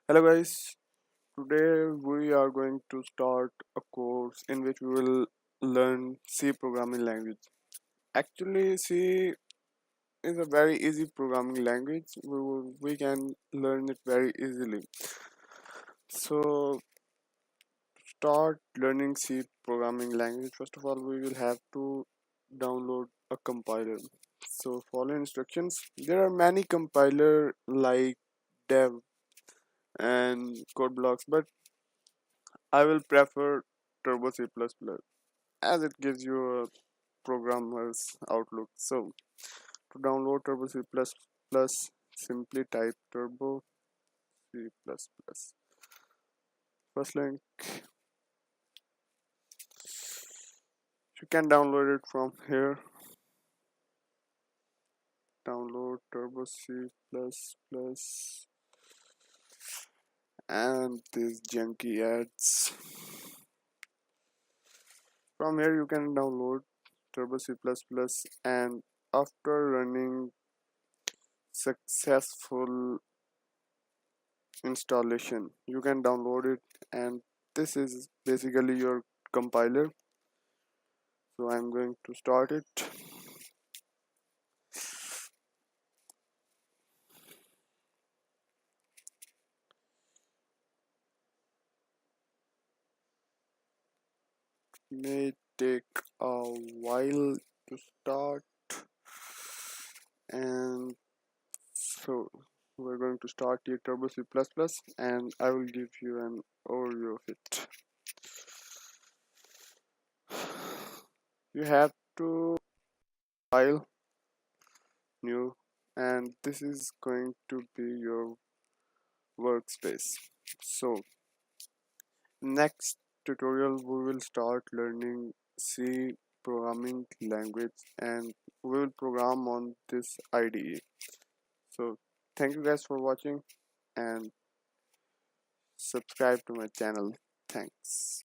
Hello guys, today we are going to start a course in which we will learn C programming language. Actually, C is a very easy programming language. We can learn it very easily. So, start learning C programming language. First of all, we will have to download a compiler. So, follow instructions. There are many compiler like dev and code blocks, but I will prefer Turbo C++ as it gives you a programmer's outlook. So to download Turbo C++, simply type Turbo C++. First link, you can download it from here. Download Turbo C++ and these junky ads. From here you can download Turbo C++ and after running successful installation you can download it, and this is basically your compiler. So I'm going to start it. May take a while to start, and so we're going to start the Turbo C++, and I will give you an overview of it. You have to file new, and this is going to be your workspace. So next tutorial we will start learning C programming language, and we will program on this IDE. So thank you guys for watching and subscribe to my channel. Thanks.